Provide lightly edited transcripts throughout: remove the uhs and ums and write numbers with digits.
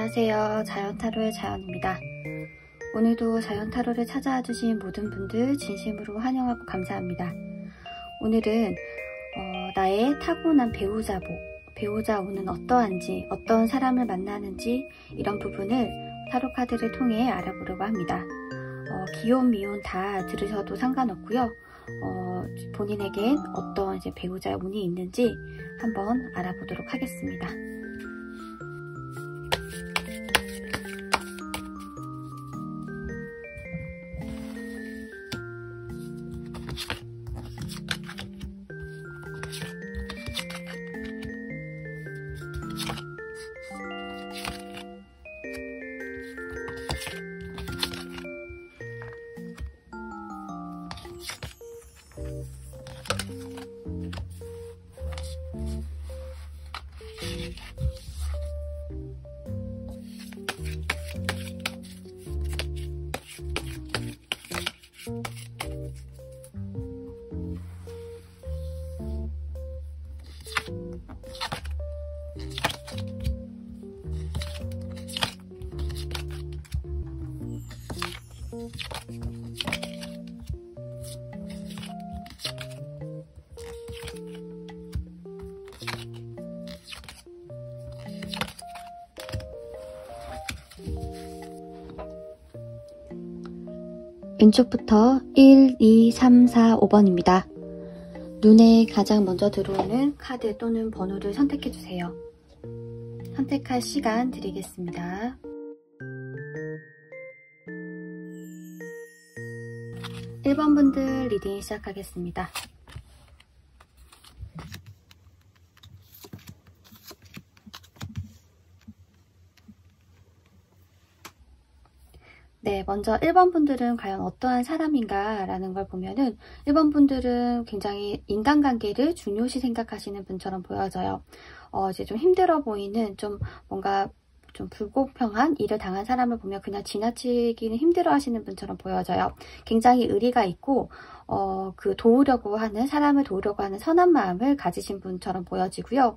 안녕하세요. 자연타로의 자연입니다. 오늘도 자연타로를 찾아와 주신 모든 분들 진심으로 환영하고 감사합니다. 오늘은 나의 타고난 배우자 운은 어떠한지, 어떤 사람을 만나는지 이런 부분을 타로 카드를 통해 알아보려고 합니다. 기혼, 미혼 다 들으셔도 상관없고요. 본인에겐 어떤 배우자의 운이 있는지 한번 알아보도록 하겠습니다. 왼쪽부터 1, 2, 3, 4, 5번입니다. 눈에 가장 먼저 들어오는 카드 또는 번호를 선택해주세요. 선택할 시간 드리겠습니다. 1번 분들 리딩 시작하겠습니다. 네, 먼저 1번 분들은 과연 어떠한 사람인가 라는 걸 보면은 1번 분들은 굉장히 인간관계를 중요시 생각하시는 분처럼 보여져요. 이제 좀 힘들어 보이는 뭔가 좀 불공평한 일을 당한 사람을 보면 그냥 지나치기는 힘들어 하시는 분처럼 보여져요. 굉장히 의리가 있고 사람을 도우려고 하는 선한 마음을 가지신 분처럼 보여지고요.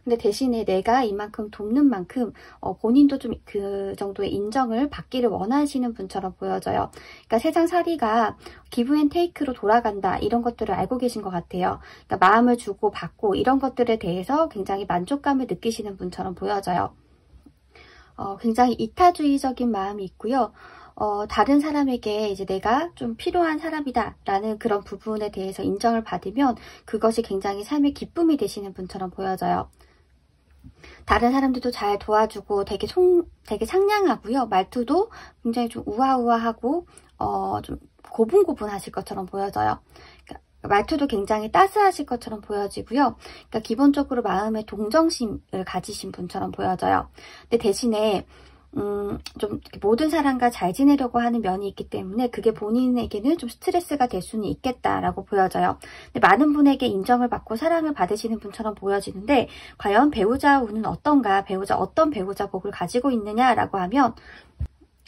근데 대신에 내가 이만큼 돕는 만큼 본인도 좀 그 정도의 인정을 받기를 원하시는 분처럼 보여져요. 그러니까 세상살이가 기브 앤 테이크로 돌아간다 이런 것들을 알고 계신 것 같아요. 그러니까 마음을 주고 받고 이런 것들에 대해서 굉장히 만족감을 느끼시는 분처럼 보여져요. 굉장히 이타주의적인 마음이 있고요. 다른 사람에게 이제 내가 좀 필요한 사람이다 라는 그런 부분에 대해서 인정을 받으면 그것이 굉장히 삶의 기쁨이 되시는 분처럼 보여져요. 다른 사람들도 잘 도와주고 되게 상냥하고요. 말투도 굉장히 좀 우아우아하고 좀 고분고분하실 것처럼 보여져요. 그러니까 말투도 굉장히 따스하실 것처럼 보여지고요. 그러니까 기본적으로 마음에 동정심을 가지신 분처럼 보여져요. 근데 대신에 좀 모든 사람과 잘 지내려고 하는 면이 있기 때문에 그게 본인에게는 좀 스트레스가 될 수는 있겠다라고 보여져요. 근데 많은 분에게 인정을 받고 사랑을 받으시는 분처럼 보여지는데 과연 배우자 운은 어떤가, 어떤 배우자 복을 가지고 있느냐라고 하면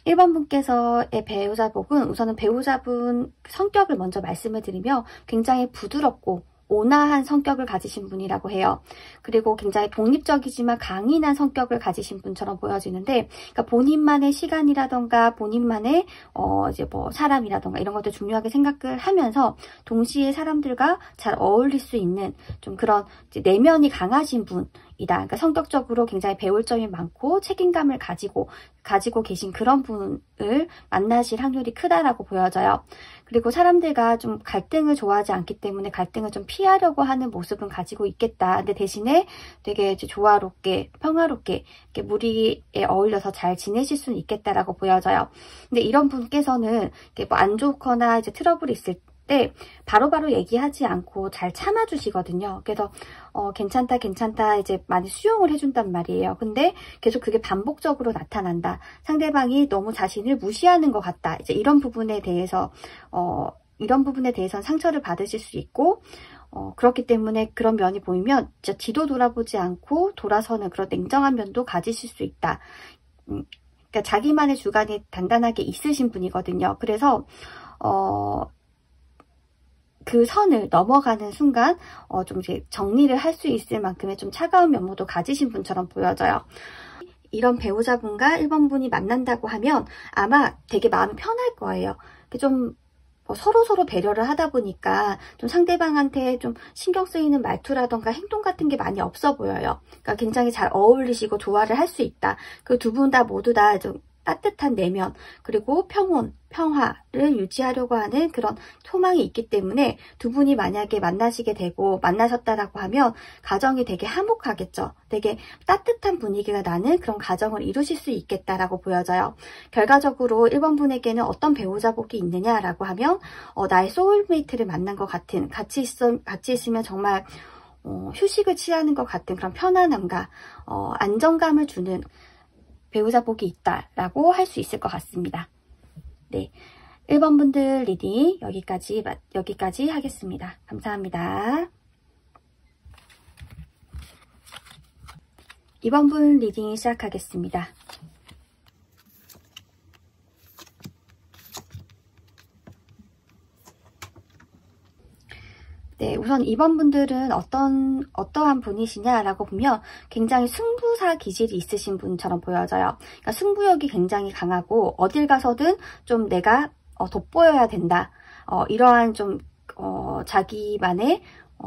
1번 분께서의 배우자 복은 우선은 배우자분 성격을 먼저 말씀을 드리며 굉장히 부드럽고 온화한 성격을 가지신 분이라고 해요. 그리고 굉장히 독립적이지만 강인한 성격을 가지신 분처럼 보여지는데, 그러니까 본인만의 시간이라던가 본인만의 사람이라던가 이런 것들 중요하게 생각을 하면서 동시에 사람들과 잘 어울릴 수 있는 좀 그런 내면이 강하신 분이다. 그러니까 성격적으로 굉장히 배울 점이 많고 책임감을 가지고 계신 그런 분을 만나실 확률이 크다라고 보여져요. 그리고 사람들과 좀 갈등을 좋아하지 않기 때문에 갈등을 좀 피하려고 하는 모습은 가지고 있겠다. 근데 대신에 되게 조화롭게, 평화롭게 이렇게 무리에 어울려서 잘 지내실 수는 있겠다라고 보여져요. 근데 이런 분께서는 안 좋거나 이제 트러블이 있을 때 바로바로 얘기하지 않고 잘 참아주시거든요. 그래서 괜찮다 이제 많이 수용을 해준단 말이에요. 근데 계속 그게 반복적으로 나타난다. 상대방이 너무 자신을 무시하는 것 같다. 이제 이런 부분에 대해서는 상처를 받으실 수 있고 그렇기 때문에 그런 면이 보이면 진짜 뒤도 돌아보지 않고 돌아서는 그런 냉정한 면도 가지실 수 있다. 그러니까 자기만의 주관이 단단하게 있으신 분이거든요. 그래서 그 선을 넘어가는 순간 좀 이제 정리를 할 수 있을 만큼의 좀 차가운 면모도 가지신 분처럼 보여져요. 이런 배우자분과 1번 분이 만난다고 하면 아마 되게 마음이 편할 거예요. 좀 서로 배려를 하다 보니까 좀 상대방한테 좀 신경 쓰이는 말투라던가 행동 같은 게 많이 없어 보여요. 그러니까 굉장히 잘 어울리시고 조화를 할 수 있다. 그 두 분 다 모두 다 좀 따뜻한 내면 그리고 평온, 평화를 유지하려고 하는 그런 소망이 있기 때문에 두 분이 만약에 만나시게 되고 만나셨다라고 하면 가정이 되게 화목하겠죠. 되게 따뜻한 분위기가 나는 그런 가정을 이루실 수 있겠다라고 보여져요. 결과적으로 1번 분에게는 어떤 배우자복이 있느냐라고 하면 나의 소울메이트를 만난 것 같은 같이 있으면 정말 휴식을 취하는 것 같은 그런 편안함과 안정감을 주는 배우자복이 있다라고 할 수 있을 것 같습니다. 네, 1번 분들 리딩 여기까지 하겠습니다. 감사합니다. 2번 분 리딩 시작하겠습니다. 네, 우선 2번 분들은 어떠한 분이시냐라고 보면 굉장히 승부사 기질이 있으신 분처럼 보여져요. 그러니까 승부욕이 굉장히 강하고 어딜 가서든 좀 내가 돋보여야 된다. 이러한 좀 자기만의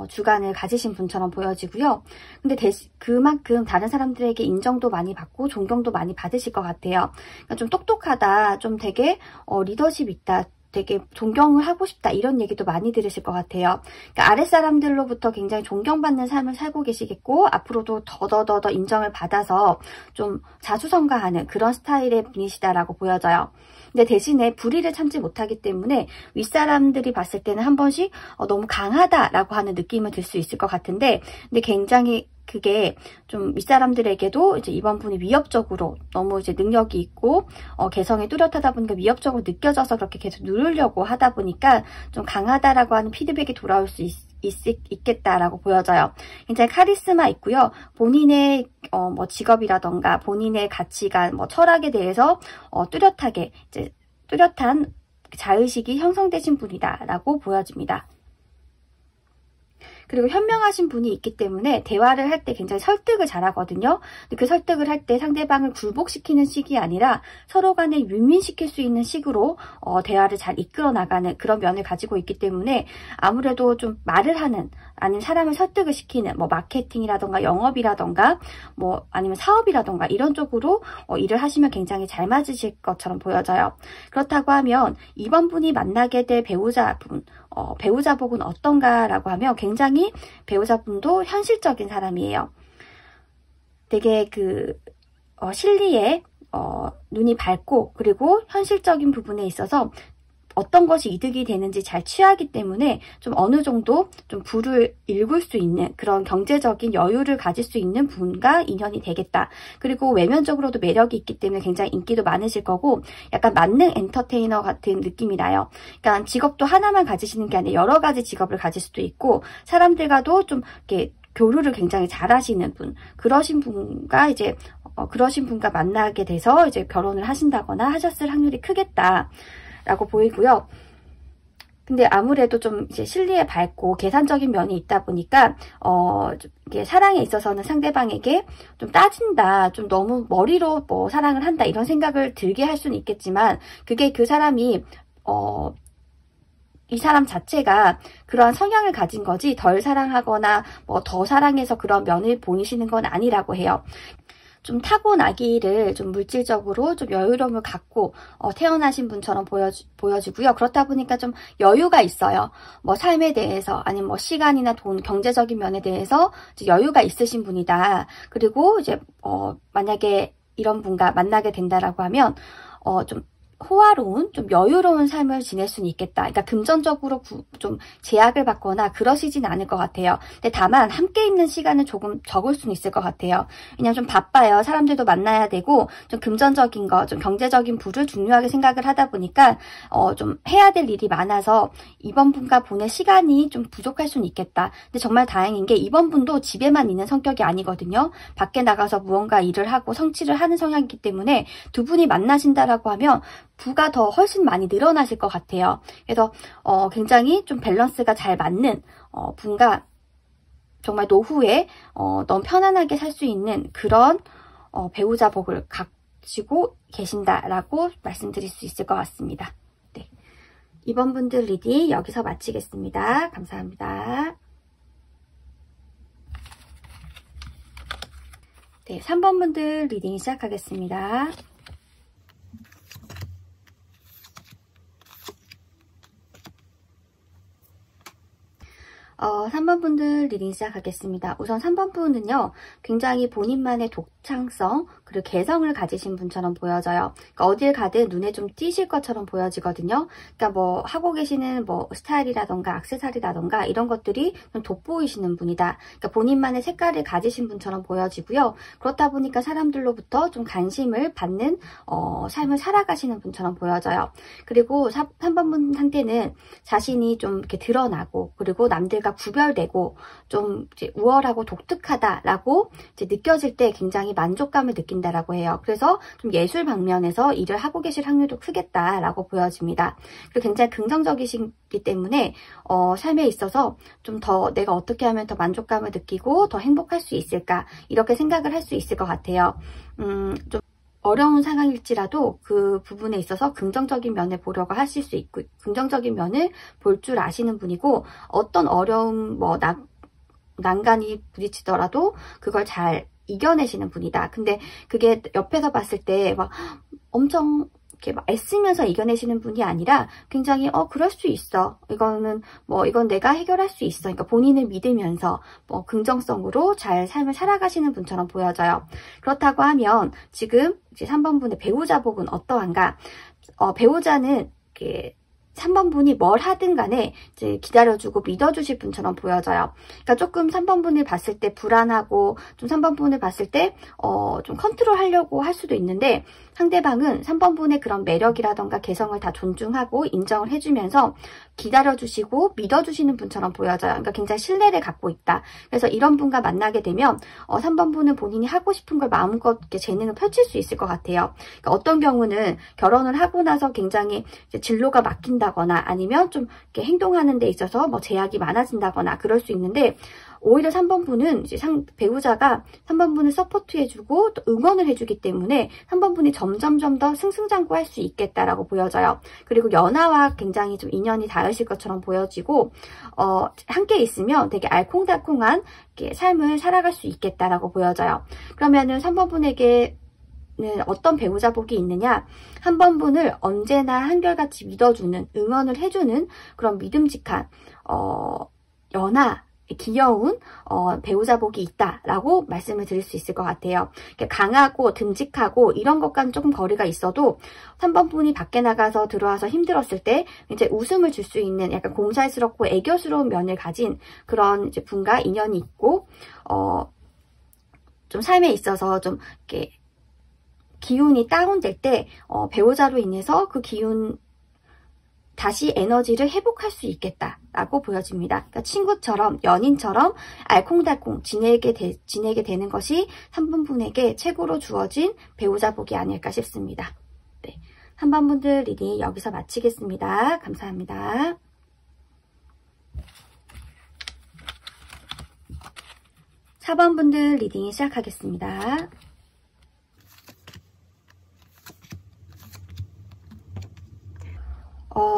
주관을 가지신 분처럼 보여지고요. 근데 그만큼 다른 사람들에게 인정도 많이 받고 존경도 많이 받으실 것 같아요. 그러니까 좀 똑똑하다, 좀 되게 리더십 있다, 되게 존경을 하고 싶다 이런 얘기도 많이 들으실 것 같아요. 그러니까 아랫사람들로부터 굉장히 존경받는 삶을 살고 계시겠고 앞으로도 더더 인정을 받아서 좀 자수성가하는 그런 스타일의 분이시다라고 보여져요. 근데 대신에 불의를 참지 못하기 때문에 윗사람들이 봤을 때는 한 번씩 너무 강하다라고 하는 느낌을 들 수 있을 것 같은데 근데 굉장히 그게 좀 윗사람들에게도 이제 이번 분이 위협적으로 너무 이제 능력이 있고 개성이 뚜렷하다 보니까 위협적으로 느껴져서 그렇게 계속 누르려고 하다 보니까 좀 강하다라고 하는 피드백이 돌아올 수 있겠다라고 보여져요. 굉장히 카리스마 있고요. 본인의 뭐 직업이라던가 본인의 가치관, 뭐 철학에 대해서 뚜렷하게 이제 뚜렷한 자의식이 형성되신 분이다라고 보여집니다. 그리고 현명하신 분이 있기 때문에 대화를 할 때 굉장히 설득을 잘하거든요. 근데 그 설득을 할 때 상대방을 굴복시키는 식이 아니라 서로 간에 윈윈시킬 수 있는 식으로 대화를 잘 이끌어 나가는 그런 면을 가지고 있기 때문에 아무래도 좀 말을 하는 아니면 사람을 설득을 시키는 뭐 마케팅이라던가 영업이라던가 뭐 아니면 사업이라던가 이런 쪽으로 일을 하시면 굉장히 잘 맞으실 것처럼 보여져요. 그렇다고 하면 이번 분이 만나게 될 배우자복은 어떤가라고 하면 굉장히 배우자분도 현실적인 사람이에요. 되게 실리에 눈이 밝고 그리고 현실적인 부분에 있어서 어떤 것이 이득이 되는지 잘 취하기 때문에 좀 어느 정도 좀 부를 읽을 수 있는 그런 경제적인 여유를 가질 수 있는 분과 인연이 되겠다. 그리고 외면적으로도 매력이 있기 때문에 굉장히 인기도 많으실 거고 약간 만능 엔터테이너 같은 느낌이 나요. 그러니까 직업도 하나만 가지시는 게 아니라 여러 가지 직업을 가질 수도 있고 사람들과도 좀 이렇게 교류를 굉장히 잘하시는 분, 그러신 분과 만나게 돼서 이제 결혼을 하신다거나 하셨을 확률이 크겠다. 라고 보이고요. 근데 아무래도 좀 이제 실리에 밝고 계산적인 면이 있다 보니까 이게 사랑에 있어서는 상대방에게 좀 따진다, 좀 너무 머리로 뭐 사랑을 한다 이런 생각을 들게 할 수는 있겠지만 그게 그 사람이 이 사람 자체가 그러한 성향을 가진 거지 덜 사랑하거나 뭐 더 사랑해서 그런 면을 보이시는 건 아니라고 해요. 좀 타고나기를 좀 물질적으로 좀 여유로움을 갖고 태어나신 분처럼 보여지고요. 그렇다 보니까 좀 여유가 있어요. 뭐 삶에 대해서 아니면 뭐 시간이나 돈, 경제적인 면에 대해서 이제 여유가 있으신 분이다. 그리고 이제 만약에 이런 분과 만나게 된다라고 하면 좀 호화로운, 좀 여유로운 삶을 지낼 수는 있겠다. 그러니까 금전적으로 좀 제약을 받거나 그러시진 않을 것 같아요. 근데 다만 함께 있는 시간은 조금 적을 수는 있을 것 같아요. 왜냐면 좀 바빠요. 사람들도 만나야 되고 좀 금전적인 거, 좀 경제적인 부를 중요하게 생각을 하다 보니까 좀 해야 될 일이 많아서 이번 분과 보낼 시간이 좀 부족할 수는 있겠다. 근데 정말 다행인 게 이번 분도 집에만 있는 성격이 아니거든요. 밖에 나가서 무언가 일을 하고 성취를 하는 성향이기 때문에 두 분이 만나신다라고 하면 부가 더 훨씬 많이 늘어나실 것 같아요. 그래서 굉장히 좀 밸런스가 잘 맞는 분과 정말 노후에 너무 편안하게 살 수 있는 그런 배우자 복을 가지고 계신다라고 말씀드릴 수 있을 것 같습니다. 네. 이번 분들 리딩 여기서 마치겠습니다. 감사합니다. 네, 3번 분들 리딩 시작하겠습니다. 3번 분들 리딩 시작하겠습니다. 우선 3번 분은요, 굉장히 본인만의 독창성, 그리고 개성을 가지신 분처럼 보여져요. 그러니까 어딜 가든 눈에 좀 띄실 것처럼 보여지거든요. 그러니까 뭐 하고 계시는 뭐 스타일이라던가 액세서리라던가 이런 것들이 좀 돋보이시는 분이다. 그러니까 본인만의 색깔을 가지신 분처럼 보여지고요. 그렇다 보니까 사람들로부터 좀 관심을 받는 삶을 살아가시는 분처럼 보여져요. 그리고 3번 분한테는 자신이 좀 이렇게 드러나고, 그리고 남들과 구별되고 좀 이제 우월하고 독특하다라고 이제 느껴질 때 굉장히 만족감을 느낀다라고 해요. 그래서 좀 예술 방면에서 일을 하고 계실 확률도 크겠다라고 보여집니다. 그리고 굉장히 긍정적이시기 때문에 삶에 있어서 좀 더 내가 어떻게 하면 더 만족감을 느끼고 더 행복할 수 있을까, 이렇게 생각을 할 수 있을 것 같아요. 좀 어려운 상황일지라도 그 부분에 있어서 긍정적인 면을 보려고 하실 수 있고, 긍정적인 면을 볼 줄 아시는 분이고, 어떤 어려움, 난간이 부딪히더라도 그걸 잘 이겨내시는 분이다. 근데 그게 옆에서 봤을 때 막 엄청 이렇게 막 애쓰면서 이겨내시는 분이 아니라 굉장히 그럴 수 있어. 이건 내가 해결할 수 있어. 그러니까 본인을 믿으면서 긍정성으로 잘 삶을 살아가시는 분처럼 보여져요. 그렇다고 하면 지금 이제 3번 분의 배우자 복은 어떠한가? 배우자는 이렇게 3번 분이 뭘 하든 간에 이제 기다려주고 믿어주실 분처럼 보여져요. 그러니까 조금 3번 분을 봤을 때 불안하고, 좀 3번 분을 봤을 때 좀 컨트롤 하려고 할 수도 있는데, 상대방은 3번 분의 그런 매력이라던가 개성을 다 존중하고 인정을 해주면서 기다려주시고 믿어주시는 분처럼 보여져요. 그러니까 굉장히 신뢰를 갖고 있다. 그래서 이런 분과 만나게 되면 3번 분은 본인이 하고 싶은 걸 마음껏 이렇게 재능을 펼칠 수 있을 것 같아요. 그러니까 어떤 경우는 결혼을 하고 나서 굉장히 이제 진로가 막힌다거나, 아니면 좀 이렇게 행동하는 데 있어서 제약이 많아진다거나 그럴 수 있는데, 오히려 3번 분은 이제 배우자가 3번 분을 서포트해주고 또 응원을 해주기 때문에 3번 분이 점점 더 승승장구할 수 있겠다라고 보여져요. 그리고 연하와 굉장히 좀 인연이 닿으실 것처럼 보여지고, 함께 있으면 되게 알콩달콩한 이렇게 삶을 살아갈 수 있겠다라고 보여져요. 그러면은 3번 분에게 어떤 배우자 복이 있느냐? 3번 분을 언제나 한결같이 믿어주는, 응원을 해주는 그런 믿음직한 연하, 귀여운 배우자 복이 있다라고 말씀을 드릴 수 있을 것 같아요. 강하고 듬직하고 이런 것과는 조금 거리가 있어도 3번 분이 밖에 나가서 들어와서 힘들었을 때 이제 웃음을 줄 수 있는 약간 공살스럽고 애교스러운 면을 가진 그런 이제 분과 인연이 있고, 좀 삶에 있어서 좀 이렇게 기운이 다운될 때 배우자로 인해서 그 기운, 다시 에너지를 회복할 수 있겠다라고 보여집니다. 그러니까 친구처럼, 연인처럼 알콩달콩 지내게 되는 것이 3번 분에게 최고로 주어진 배우자 복이 아닐까 싶습니다. 네, 3번 분들 리딩 여기서 마치겠습니다. 감사합니다. 4번 분들 리딩 시작하겠습니다.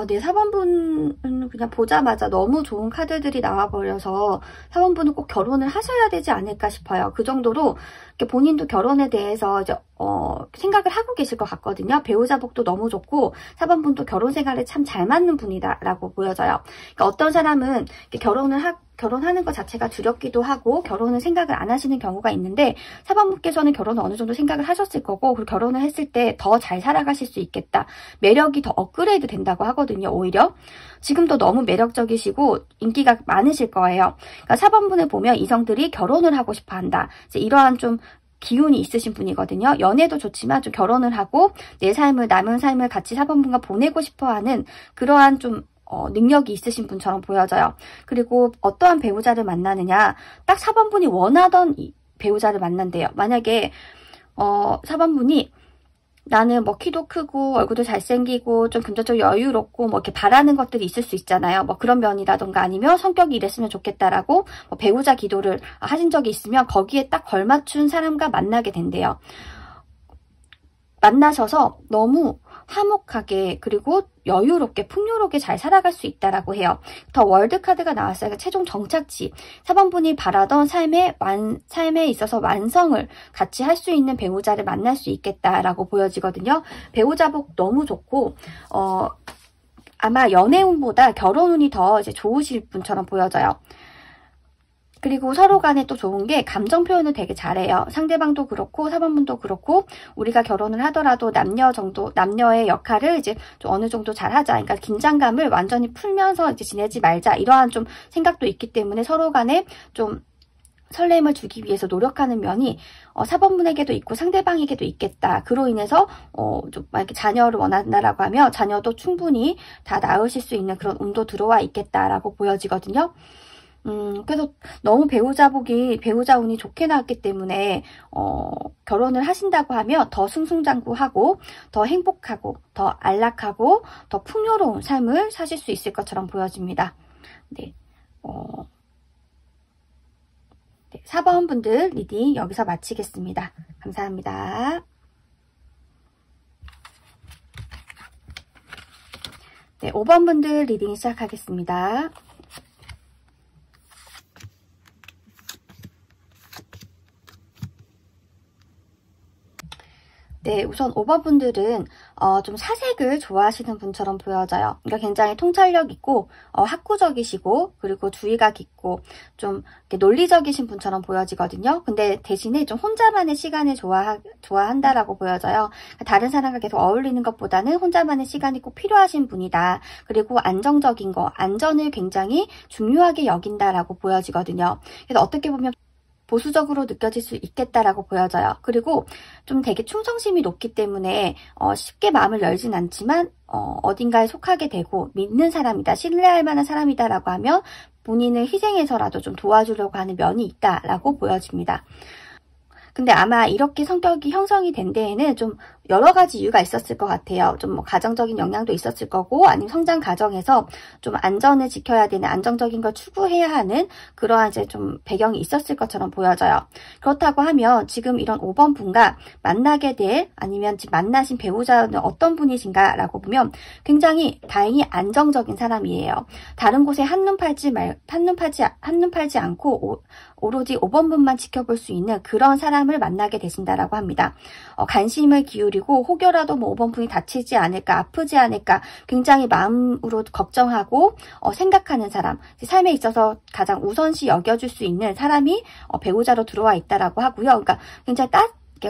네, 4번 분은 그냥 보자마자 너무 좋은 카드들이 나와버려서 4번 분은 꼭 결혼을 하셔야 되지 않을까 싶어요. 그 정도로 본인도 결혼에 대해서 이제 생각을 하고 계실 것 같거든요. 배우자 복도 너무 좋고 4번 분도 결혼 생활에 참 잘 맞는 분이다라고 보여져요. 그러니까 어떤 사람은 결혼하는 것 자체가 두렵기도 하고 결혼을 생각을 안 하시는 경우가 있는데, 4번 분께서는 결혼을 어느 정도 생각을 하셨을 거고, 그리고 결혼을 했을 때 더 잘 살아가실 수 있겠다. 매력이 더 업그레이드 된다고 하거든요. 오히려 지금도 너무 매력적이시고 인기가 많으실 거예요. 그러니까 4번 분을 보면 이성들이 결혼을 하고 싶어 한다. 이제 이러한 좀 기운이 있으신 분이거든요. 연애도 좋지만 좀 결혼을 하고 내 삶을, 남은 삶을 같이 4번 분과 보내고 싶어하는 그러한 좀 능력이 있으신 분처럼 보여져요. 그리고 어떠한 배우자를 만나느냐, 딱 4번 분이 원하던 배우자를 만난대요. 만약에 4번 분이 나는 뭐 키도 크고 얼굴도 잘생기고 좀 금전적으로 여유롭고 뭐 이렇게 바라는 것들이 있을 수 있잖아요. 뭐 그런 면이라던가 아니면 성격이 이랬으면 좋겠다라고 뭐 배우자 기도를 하신 적이 있으면 거기에 딱 걸맞춘 사람과 만나게 된대요. 만나셔서 너무 화목하게 그리고 여유롭게 풍요롭게 잘 살아갈 수 있다라고 해요. 더 월드 카드가 나왔어요. 그러니까 최종 정착지, 4번분이 바라던 삶에 있어서 완성을 같이 할 수 있는 배우자를 만날 수 있겠다라고 보여지거든요. 배우자복 너무 좋고 아마 연애운보다 결혼운이 더 이제 좋으실 분처럼 보여져요. 그리고 서로 간에 또 좋은 게 감정 표현을 되게 잘해요. 상대방도 그렇고 4번분도 그렇고 우리가 결혼을 하더라도 남녀의 역할을 이제 좀 어느 정도 잘 하자. 그러니까 긴장감을 완전히 풀면서 이제 지내지 말자. 이러한 좀 생각도 있기 때문에 서로 간에 좀 설렘을 주기 위해서 노력하는 면이 4번분에게도 있고 상대방에게도 있겠다. 그로 인해서 좀 만약에 자녀를 원한다라고 하면 자녀도 충분히 다 낳으실 수 있는 그런 운도 들어와 있겠다라고 보여지거든요. 그래서 너무 배우자 운이 좋게 나왔기 때문에 결혼을 하신다고 하면 더 승승장구하고 더 행복하고 더 안락하고 더 풍요로운 삶을 사실 수 있을 것처럼 보여집니다. 네, 4번 분들 리딩 여기서 마치겠습니다. 감사합니다. 네, 5번 분들 리딩 시작하겠습니다. 네, 우선 5번 분들은 좀 사색을 좋아하시는 분처럼 보여져요. 그러니까 굉장히 통찰력 있고 학구적이시고 그리고 주의가 깊고 좀 이렇게 논리적이신 분처럼 보여지거든요. 근데 대신에 좀 혼자만의 시간을 좋아한다라고 보여져요. 그러니까 다른 사람과 계속 어울리는 것보다는 혼자만의 시간이 꼭 필요하신 분이다. 그리고 안정적인 거, 안전을 굉장히 중요하게 여긴다라고 보여지거든요. 그래서 어떻게 보면 보수적으로 느껴질 수 있겠다라고 보여져요. 그리고 좀 되게 충성심이 높기 때문에 쉽게 마음을 열진 않지만 어딘가에 속하게 되고 믿는 사람이다, 신뢰할 만한 사람이다라고 하면 본인을 희생해서라도 좀 도와주려고 하는 면이 있다라고 보여집니다. 근데 아마 이렇게 성격이 형성이 된 데에는 좀 여러 가지 이유가 있었을 것 같아요. 좀 뭐 가정적인 영향도 있었을 거고 아니면 성장 과정에서 좀 안전을 지켜야 되는 안정적인 걸 추구해야 하는 그러한 이제 좀 배경이 있었을 것처럼 보여져요. 그렇다고 하면 지금 이런 5번 분과 만나게 될 아니면 지금 만나신 배우자는 어떤 분이신가 라고 보면 굉장히 다행히 안정적인 사람이에요. 다른 곳에 한눈 팔지 않고 오로지 5번 분만 지켜볼 수 있는 그런 사람을 만나게 되신다라고 합니다. 관심을 기울이고 혹여라도 뭐 5번 분이 다치지 않을까, 아프지 않을까 굉장히 마음으로 걱정하고 생각하는 사람, 삶에 있어서 가장 우선시 여겨줄 수 있는 사람이 배우자로 들어와 있다라고 하고요. 그러니까 굉장히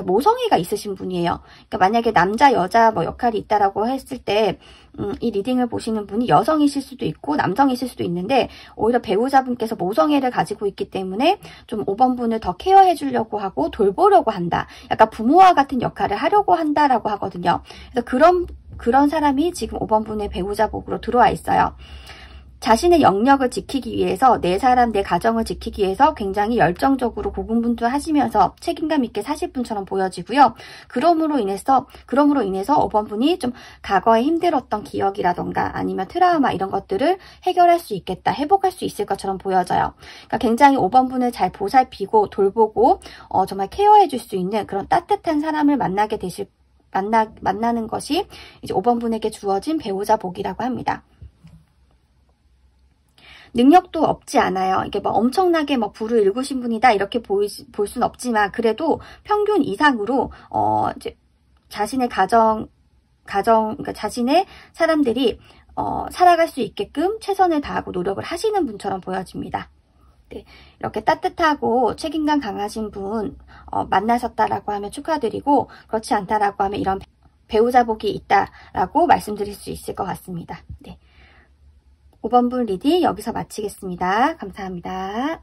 모성애가 있으신 분이에요. 그러니까 만약에 남자, 여자 뭐 역할이 있다라고 했을 때 이 리딩을 보시는 분이 여성이실 수도 있고 남성이실 수도 있는데 오히려 배우자분께서 모성애를 가지고 있기 때문에 좀 5번 분을 더 케어해 주려고 하고 돌보려고 한다. 약간 부모와 같은 역할을 하려고 한다라고 하거든요. 그래서 그런 사람이 지금 5번 분의 배우자복으로 들어와 있어요. 자신의 영역을 지키기 위해서 내 사람, 내 가정을 지키기 위해서 굉장히 열정적으로 고군분투하시면서 책임감 있게 사실 분처럼 보여지고요. 그럼으로 인해서 5번 분이 좀 과거에 힘들었던 기억이라던가 아니면 트라우마 이런 것들을 해결할 수 있겠다, 회복할 수 있을 것처럼 보여져요. 그러니까 굉장히 5번 분을 잘 보살피고 돌보고 정말 케어해 줄 수 있는 그런 따뜻한 사람을 만나는 것이 이제 5번 분에게 주어진 배우자 복이라고 합니다. 능력도 없지 않아요. 이게 뭐 엄청나게 뭐 부를 일구신 분이다 이렇게 볼 수는 없지만 그래도 평균 이상으로 이제 자신의 그러니까 자신의 사람들이 살아갈 수 있게끔 최선을 다하고 노력을 하시는 분처럼 보여집니다. 네, 이렇게 따뜻하고 책임감 강하신 분 만나셨다라고 하면 축하드리고 그렇지 않다라고 하면 이런 배우자복이 있다라고 말씀드릴 수 있을 것 같습니다. 네. 5번 분 리딩 여기서 마치겠습니다. 감사합니다.